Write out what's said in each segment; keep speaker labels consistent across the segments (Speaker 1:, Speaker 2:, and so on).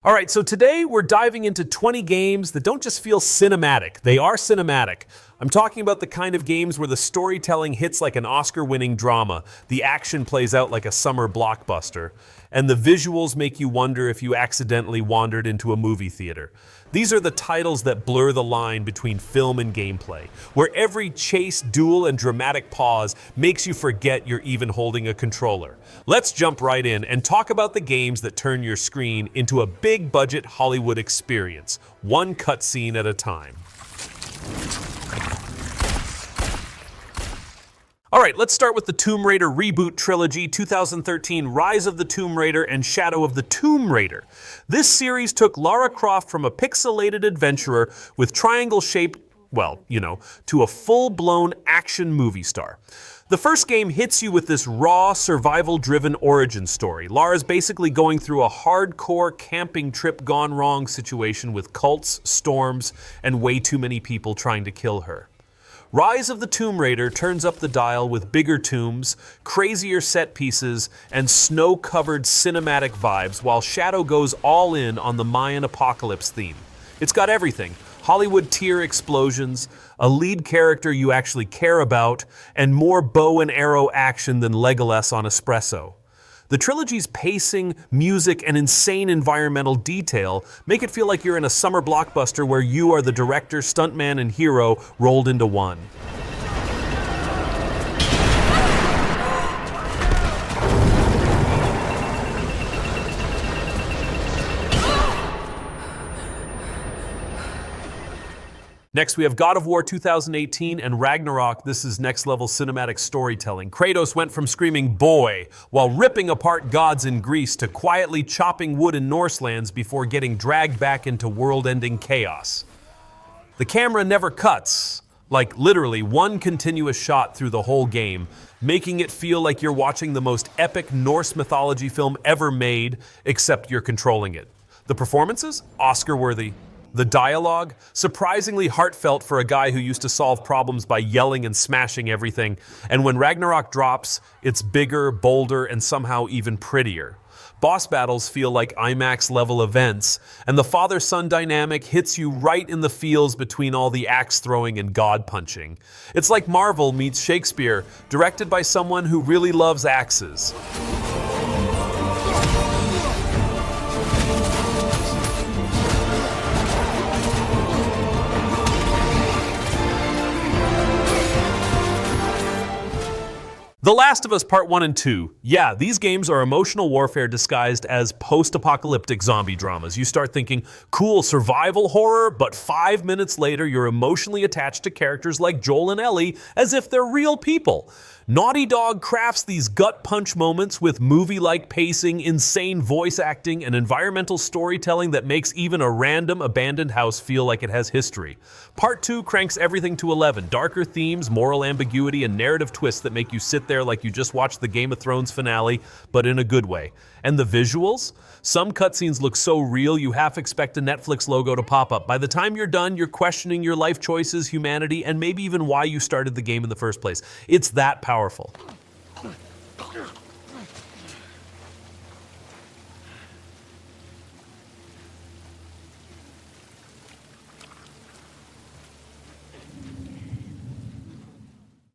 Speaker 1: All right, so today we're diving into 20 games that don't just feel cinematic, they are cinematic. I'm talking about the kind of games where the storytelling hits like an Oscar-winning drama, the action plays out like a summer blockbuster, and the visuals make you wonder if you accidentally wandered into a movie theater. These are the titles that blur the line between film and gameplay, where every chase, duel, and dramatic pause makes you forget you're even holding a controller. Let's jump right in and talk about the games that turn your screen into a big-budget Hollywood experience, one cutscene at a time. All right, let's start with the Tomb Raider Reboot Trilogy, 2013 Rise of the Tomb Raider and Shadow of the Tomb Raider. This series took Lara Croft from a pixelated adventurer with triangle-shaped, to a full-blown action movie star. The first game hits you with this raw, survival-driven origin story. Lara's basically going through a hardcore camping trip gone wrong situation with cults, storms, and way too many people trying to kill her. Rise of the Tomb Raider turns up the dial with bigger tombs, crazier set pieces, and snow-covered cinematic vibes, while Shadow goes all in on the Mayan apocalypse theme. It's got everything: Hollywood tier explosions, a lead character you actually care about, and more bow and arrow action than Legolas on espresso. The trilogy's pacing, music, and insane environmental detail make it feel like you're in a summer blockbuster where you are the director, stuntman, and hero rolled into one. Next, we have God of War 2018 and Ragnarok. This is next-level cinematic storytelling. Kratos went from screaming "boy" while ripping apart gods in Greece to quietly chopping wood in Norse lands before getting dragged back into world-ending chaos. The camera never cuts, like literally one continuous shot through the whole game, making it feel like you're watching the most epic Norse mythology film ever made, except you're controlling it. The performances? Oscar-worthy. The dialogue, surprisingly heartfelt for a guy who used to solve problems by yelling and smashing everything, and when Ragnarok drops, it's bigger, bolder, and somehow even prettier. Boss battles feel like IMAX-level events, and the father-son dynamic hits you right in the feels between all the axe-throwing and god-punching. It's like Marvel meets Shakespeare, directed by someone who really loves axes. The Last of Us Part 1 and 2. Yeah, these games are emotional warfare disguised as post-apocalyptic zombie dramas. You start thinking, cool survival horror, but 5 minutes later you're emotionally attached to characters like Joel and Ellie as if they're real people. Naughty Dog crafts these gut punch moments with movie-like pacing, insane voice acting, and environmental storytelling that makes even a random abandoned house feel like it has history. Part 2 cranks everything to 11. Darker themes, moral ambiguity, and narrative twists that make you sit there like you just watched the Game of Thrones finale, but in a good way. And the visuals? Some cutscenes look so real you half expect a Netflix logo to pop up. By the time you're done, you're questioning your life choices, humanity, and maybe even why you started the game in the first place. It's that powerful.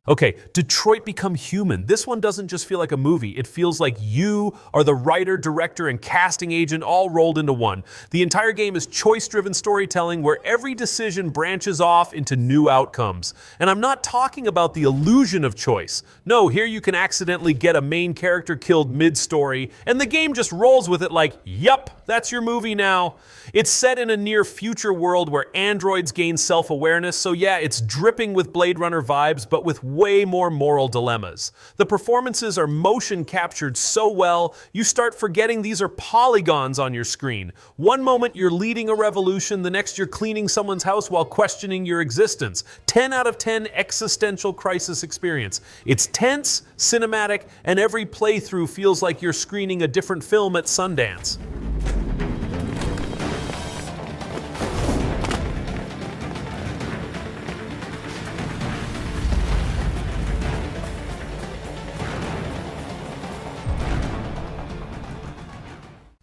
Speaker 1: Okay, Detroit Become Human. This one doesn't just feel like a movie. It feels like you are the writer, director, and casting agent all rolled into one. The entire game is choice-driven storytelling where every decision branches off into new outcomes. And I'm not talking about the illusion of choice. No, here you can accidentally get a main character killed mid-story, and the game just rolls with it like, yup, that's your movie now. It's set in a near-future world where androids gain self-awareness, so yeah, it's dripping with Blade Runner vibes, but with way more moral dilemmas. The performances are motion captured so well, you start forgetting these are polygons on your screen. One moment you're leading a revolution, the next you're cleaning someone's house while questioning your existence. 10 out of 10 existential crisis experience. It's tense, cinematic, and every playthrough feels like you're screening a different film at Sundance.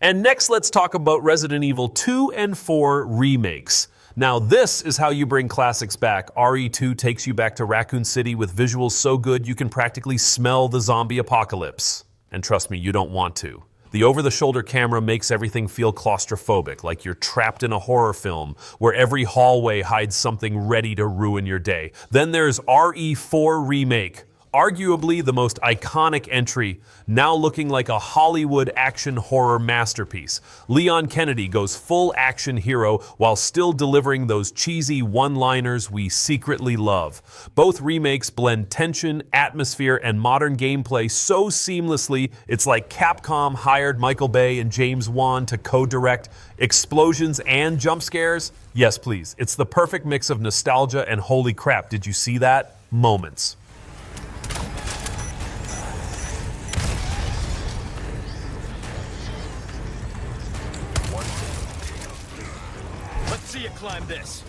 Speaker 1: And next, let's talk about Resident Evil 2 and 4 remakes. Now this is how you bring classics back. RE2 takes you back to Raccoon City with visuals so good you can practically smell the zombie apocalypse. And trust me, you don't want to. The over-the-shoulder camera makes everything feel claustrophobic, like you're trapped in a horror film where every hallway hides something ready to ruin your day. Then there's RE4 Remake. Arguably the most iconic entry, now looking like a Hollywood action horror masterpiece. Leon Kennedy goes full action hero while still delivering those cheesy one-liners we secretly love. Both remakes blend tension, atmosphere, and modern gameplay so seamlessly, it's like Capcom hired Michael Bay and James Wan to co-direct explosions and jump scares. Yes, please. It's the perfect mix of nostalgia and holy crap, did you see that? Moments.
Speaker 2: See you climb this.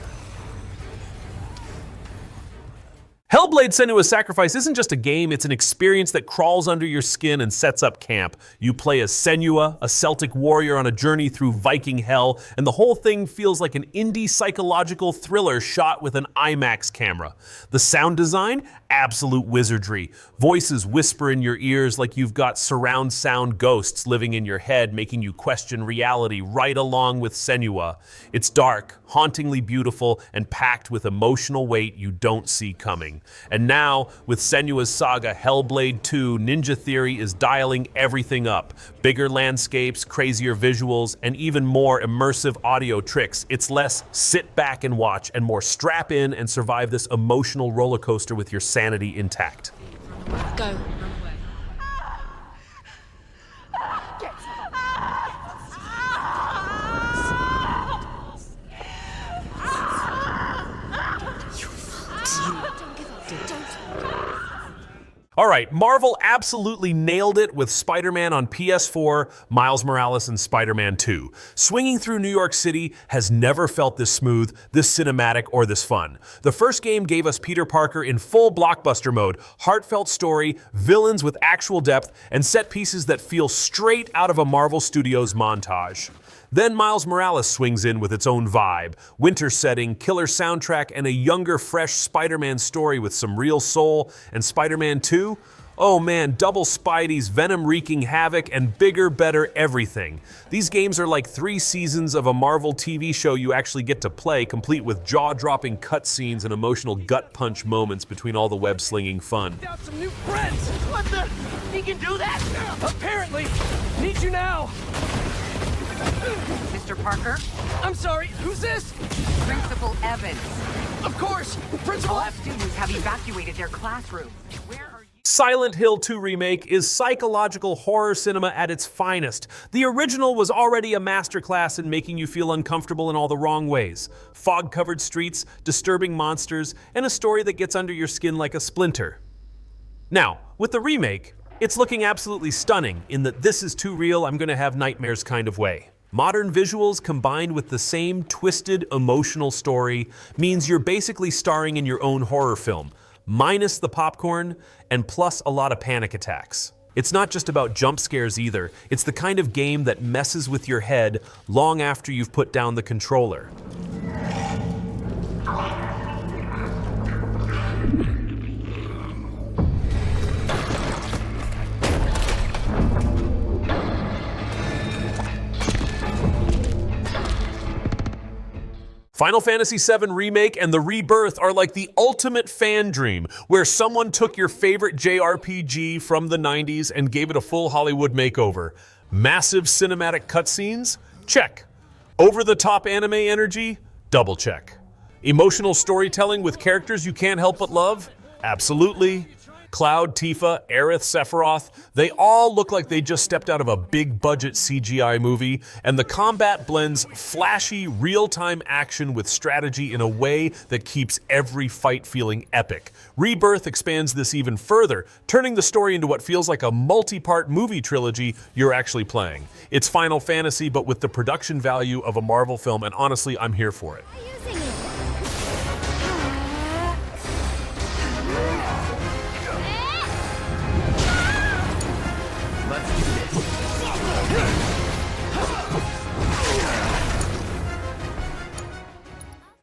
Speaker 1: Hellblade: Senua's Sacrifice isn't just a game, it's an experience that crawls under your skin and sets up camp. You play as Senua, a Celtic warrior on a journey through Viking hell, and the whole thing feels like an indie psychological thriller shot with an IMAX camera. The sound design? Absolute wizardry. Voices whisper in your ears like you've got surround sound ghosts living in your head, making you question reality right along with Senua. It's dark, hauntingly beautiful, and packed with emotional weight you don't see coming. And now, with Senua's Saga Hellblade 2, Ninja Theory is dialing everything up. Bigger landscapes, crazier visuals, and even more immersive audio tricks. It's less sit back and watch, and more strap in and survive this emotional roller coaster with your sanity intact.
Speaker 3: Go.
Speaker 1: All right, Marvel absolutely nailed it with Spider-Man on PS4, Miles Morales, and Spider-Man 2. Swinging through New York City has never felt this smooth, this cinematic, or this fun. The first game gave us Peter Parker in full blockbuster mode, heartfelt story, villains with actual depth, and set pieces that feel straight out of a Marvel Studios montage. Then Miles Morales swings in with its own vibe, winter setting, killer soundtrack, and a younger, fresh Spider-Man story with some real soul. And Spider-Man 2? Oh man, double Spidey's venom wreaking havoc and bigger, better everything. These games are like 3 seasons of a Marvel TV show you actually get to play, complete with jaw-dropping cutscenes and emotional gut-punch moments between all the web-slinging fun.
Speaker 2: Got some new friends. What the? He can do that? Apparently. Need you now.
Speaker 4: Mr. Parker?
Speaker 2: I'm sorry, who's this?
Speaker 4: Principal Evans.
Speaker 2: Of course, Principal
Speaker 4: All
Speaker 2: F.
Speaker 4: students have evacuated their classrooms. Where are you?
Speaker 1: Silent Hill 2 Remake is psychological horror cinema at its finest. The original was already a masterclass in making you feel uncomfortable in all the wrong ways. Fog-covered streets, disturbing monsters, and a story that gets under your skin like a splinter. Now, with the remake, it's looking absolutely stunning in that this is too real, I'm gonna have nightmares kind of way. Modern visuals combined with the same twisted emotional story means you're basically starring in your own horror film, minus the popcorn and plus a lot of panic attacks. It's not just about jump scares either, it's the kind of game that messes with your head long after you've put down the controller. Final Fantasy VII Remake and the Rebirth are like the ultimate fan dream, where someone took your favorite JRPG from the 90s and gave it a full Hollywood makeover. Massive cinematic cutscenes? Check. Over-the-top anime energy? Double check. Emotional storytelling with characters you can't help but love? Absolutely. Cloud, Tifa, Aerith, Sephiroth, they all look like they just stepped out of a big-budget CGI movie, and the combat blends flashy, real-time action with strategy in a way that keeps every fight feeling epic. Rebirth expands this even further, turning the story into what feels like a multi-part movie trilogy you're actually playing. It's Final Fantasy, but with the production value of a Marvel film, and honestly, I'm here for it.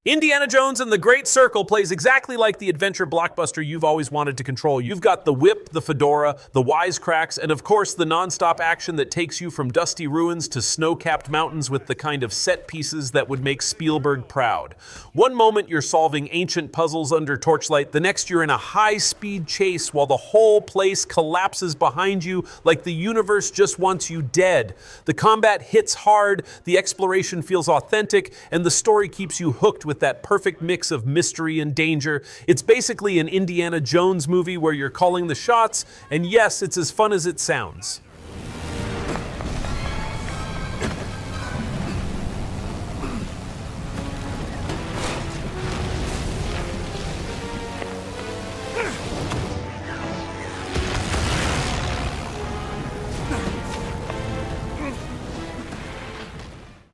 Speaker 1: Indiana Jones and the Great Circle plays exactly like the adventure blockbuster you've always wanted to control. You've got the whip, the fedora, the wisecracks, and of course the non-stop action that takes you from dusty ruins to snow-capped mountains with the kind of set pieces that would make Spielberg proud. One moment you're solving ancient puzzles under torchlight, the next you're in a high-speed chase while the whole place collapses behind you like the universe just wants you dead. The combat hits hard, the exploration feels authentic, and the story keeps you hooked with that perfect mix of mystery and danger. It's basically an Indiana Jones movie where you're calling the shots, and yes, it's as fun as it sounds.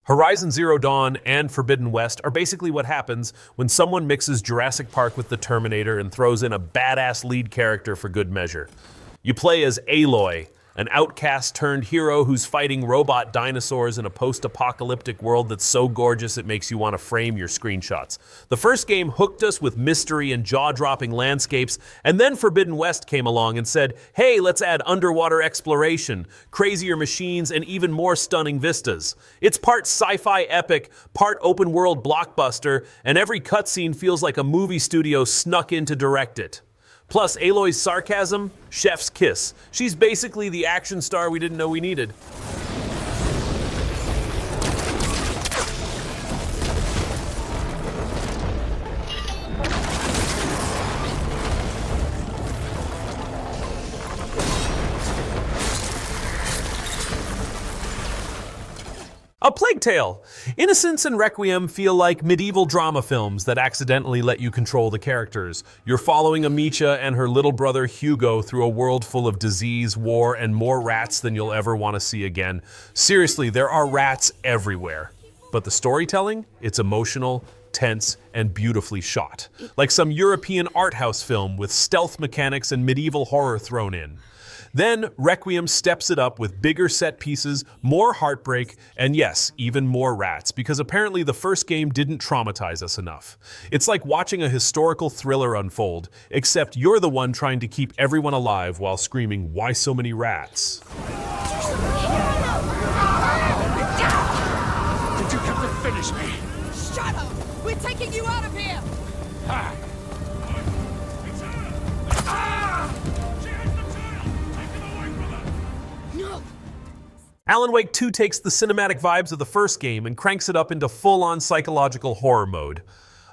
Speaker 1: Horizon Zero Dawn and Forbidden West are basically what happens when someone mixes Jurassic Park with the Terminator and throws in a badass lead character for good measure. You play as Aloy, an outcast turned hero who's fighting robot dinosaurs in a post-apocalyptic world that's so gorgeous it makes you want to frame your screenshots. The first game hooked us with mystery and jaw-dropping landscapes, and then Forbidden West came along and said, hey, let's add underwater exploration, crazier machines, and even more stunning vistas. It's part sci-fi epic, part open-world blockbuster, and every cutscene feels like a movie studio snuck in to direct it. Plus, Aloy's sarcasm, chef's kiss. She's basically the action star we didn't know we needed. A Plague Tale! Innocence and Requiem feel like medieval drama films that accidentally let you control the characters. You're following Amicia and her little brother Hugo through a world full of disease, war, and more rats than you'll ever want to see again. Seriously, there are rats everywhere. But the storytelling? It's emotional, tense, and beautifully shot. Like some European art house film with stealth mechanics and medieval horror thrown in. Then Requiem steps it up with bigger set pieces, more heartbreak, and yes, even more rats, because apparently the first game didn't traumatize us enough. It's like watching a historical thriller unfold, except you're the one trying to keep everyone alive while screaming, "Why so many rats?"
Speaker 2: Did you come to finish me?
Speaker 3: Shut up! We're taking you out of here!
Speaker 2: Ha!
Speaker 1: Alan Wake 2 takes the cinematic vibes of the first game and cranks it up into full-on psychological horror mode.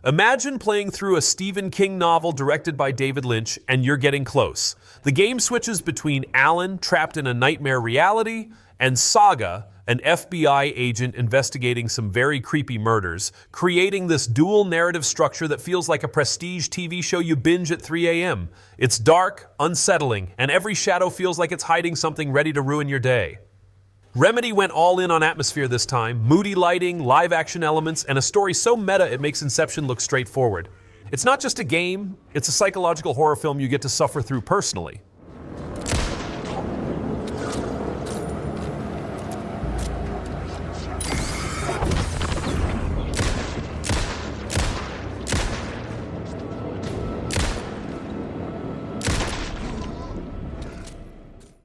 Speaker 1: Imagine playing through a Stephen King novel directed by David Lynch, and you're getting close. The game switches between Alan, trapped in a nightmare reality, and Saga, an FBI agent investigating some very creepy murders, creating this dual narrative structure that feels like a prestige TV show you binge at 3 a.m. It's dark, unsettling, and every shadow feels like it's hiding something ready to ruin your day. Remedy went all in on atmosphere this time, moody lighting, live-action elements, and a story so meta it makes Inception look straightforward. It's not just a game, it's a psychological horror film you get to suffer through personally.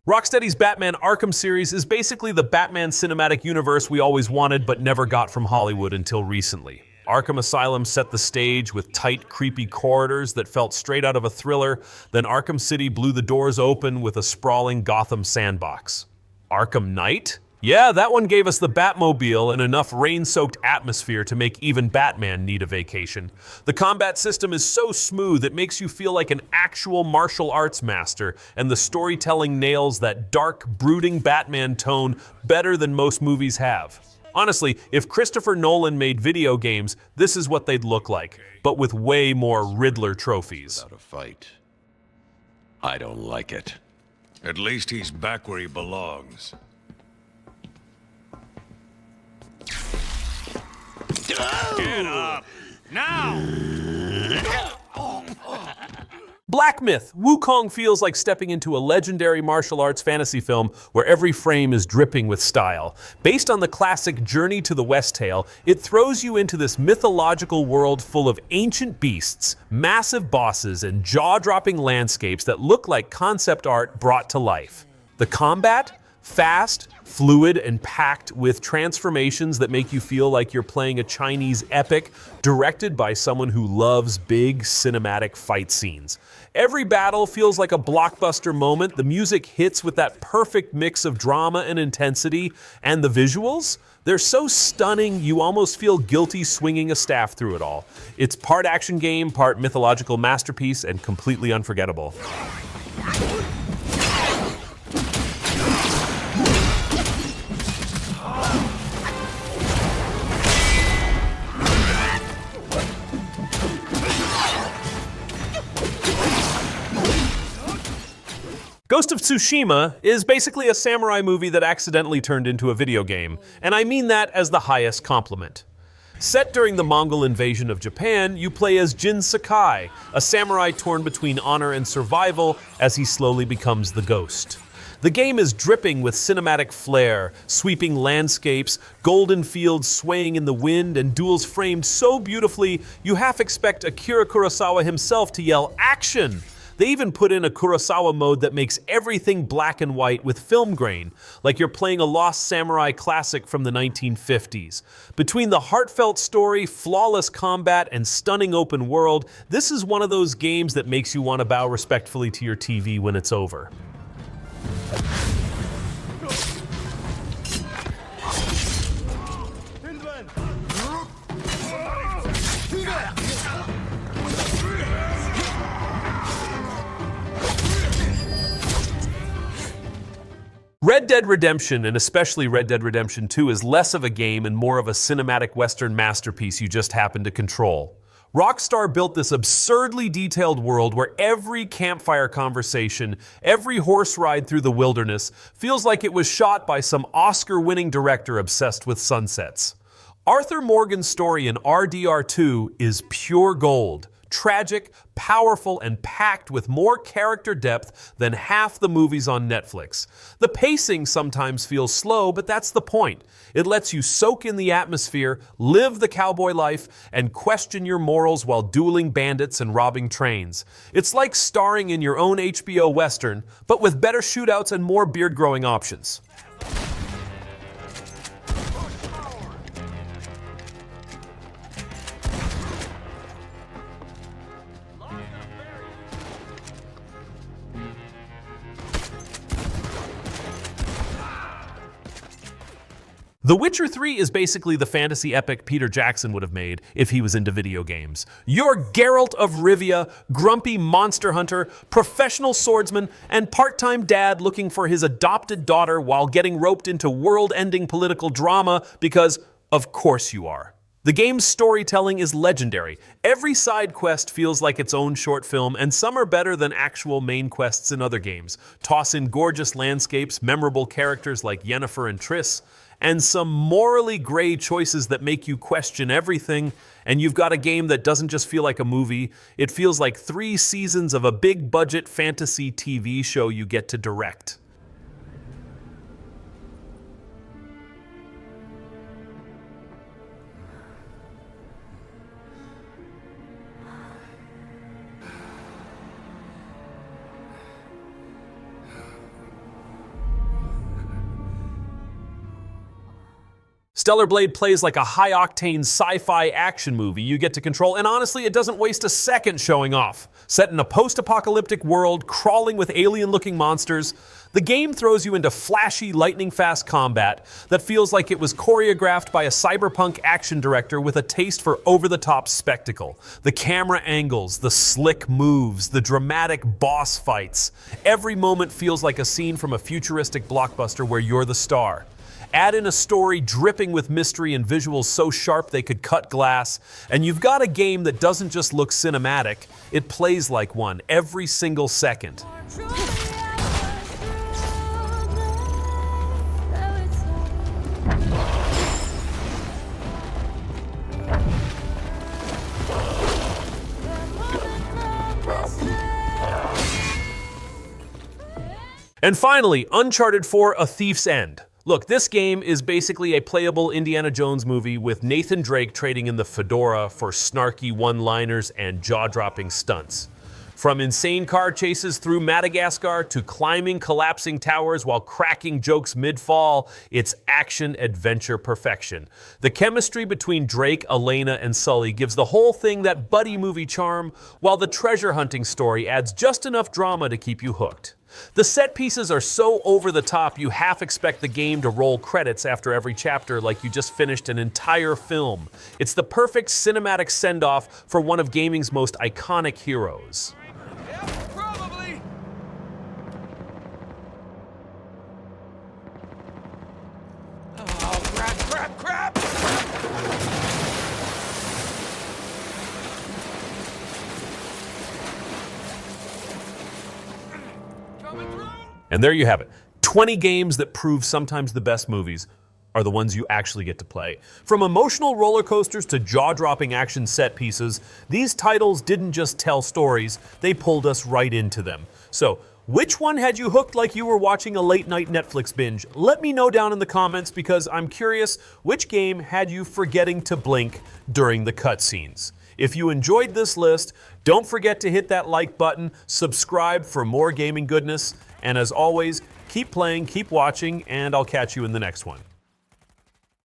Speaker 1: Rocksteady's Batman Arkham series is basically the Batman cinematic universe we always wanted but never got from Hollywood until recently. Arkham Asylum set the stage with tight, creepy corridors that felt straight out of a thriller, then Arkham City blew the doors open with a sprawling Gotham sandbox. Arkham Knight? Yeah, that one gave us the Batmobile and enough rain-soaked atmosphere to make even Batman need a vacation. The combat system is so smooth it makes you feel like an actual martial arts master, and the storytelling nails that dark, brooding Batman tone better than most movies have. Honestly, if Christopher Nolan made video games, this is what they'd look like, but with way more Riddler trophies.
Speaker 5: Without a fight. I don't like it.
Speaker 6: At least he's back where he belongs.
Speaker 2: Get up! Now!
Speaker 1: Black Myth. Wukong feels like stepping into a legendary martial arts fantasy film where every frame is dripping with style. Based on the classic Journey to the West tale, it throws you into this mythological world full of ancient beasts, massive bosses, and jaw-dropping landscapes that look like concept art brought to life. The combat? Fast, fluid, and packed with transformations that make you feel like you're playing a Chinese epic directed by someone who loves big cinematic fight scenes. Every battle feels like a blockbuster moment. The music hits with that perfect mix of drama and intensity, and the visuals? They're so stunning, you almost feel guilty swinging a staff through it all. It's part action game, part mythological masterpiece, and completely unforgettable. Ghost of Tsushima is basically a samurai movie that accidentally turned into a video game, and I mean that as the highest compliment. Set during the Mongol invasion of Japan, you play as Jin Sakai, a samurai torn between honor and survival as he slowly becomes the ghost. The game is dripping with cinematic flair, sweeping landscapes, golden fields swaying in the wind, and duels framed so beautifully you half expect Akira Kurosawa himself to yell, "Action!" They even put in a Kurosawa mode that makes everything black and white with film grain, like you're playing a Lost Samurai classic from the 1950s. Between the heartfelt story, flawless combat, and stunning open world, this is one of those games that makes you want to bow respectfully to your TV when it's over. Red Dead Redemption, and especially Red Dead Redemption 2, is less of a game and more of a cinematic Western masterpiece you just happen to control. Rockstar built this absurdly detailed world where every campfire conversation, every horse ride through the wilderness, feels like it was shot by some Oscar-winning director obsessed with sunsets. Arthur Morgan's story in RDR2 is pure gold. Tragic, powerful, and packed with more character depth than half the movies on Netflix. The pacing sometimes feels slow, but that's the point. It lets you soak in the atmosphere, live the cowboy life, and question your morals while dueling bandits and robbing trains. It's like starring in your own HBO Western, but with better shootouts and more beard-growing options. The Witcher 3 is basically the fantasy epic Peter Jackson would have made if he was into video games. You're Geralt of Rivia, grumpy monster hunter, professional swordsman, and part-time dad looking for his adopted daughter while getting roped into world-ending political drama because, of course you are. The game's storytelling is legendary. Every side quest feels like its own short film, and some are better than actual main quests in other games. Toss in gorgeous landscapes, memorable characters like Yennefer and Triss, and some morally gray choices that make you question everything, and you've got a game that doesn't just feel like a movie, it feels like 3 seasons of a big-budget fantasy TV show you get to direct. Stellar Blade plays like a high-octane sci-fi action movie you get to control, and honestly, it doesn't waste a second showing off. Set in a post-apocalyptic world, crawling with alien-looking monsters, the game throws you into flashy, lightning-fast combat that feels like it was choreographed by a cyberpunk action director with a taste for over-the-top spectacle. The camera angles, the slick moves, the dramatic boss fights. Every moment feels like a scene from a futuristic blockbuster where you're the star. Add in a story dripping with mystery and visuals so sharp they could cut glass, and you've got a game that doesn't just look cinematic, it plays like one every single second. And finally, Uncharted 4: A Thief's End. Look, this game is basically a playable Indiana Jones movie with Nathan Drake trading in the fedora for snarky one-liners and jaw-dropping stunts. From insane car chases through Madagascar to climbing collapsing towers while cracking jokes mid-fall, it's action-adventure perfection. The chemistry between Drake, Elena, and Sully gives the whole thing that buddy movie charm, while the treasure hunting story adds just enough drama to keep you hooked. The set pieces are so over the top you half expect the game to roll credits after every chapter like you just finished an entire film. It's the perfect cinematic send-off for one of gaming's most iconic heroes.
Speaker 2: Yeah, probably. Oh, crap!
Speaker 1: And there you have it. 20 games that prove sometimes the best movies are the ones you actually get to play. From emotional roller coasters to jaw-dropping action set pieces, these titles didn't just tell stories, they pulled us right into them. So, which one had you hooked like you were watching a late-night Netflix binge? Let me know down in the comments because I'm curious which game had you forgetting to blink during the cutscenes. If you enjoyed this list, don't forget to hit that like button, subscribe for more gaming goodness, and as always, keep playing, keep watching, and I'll catch you in the next one.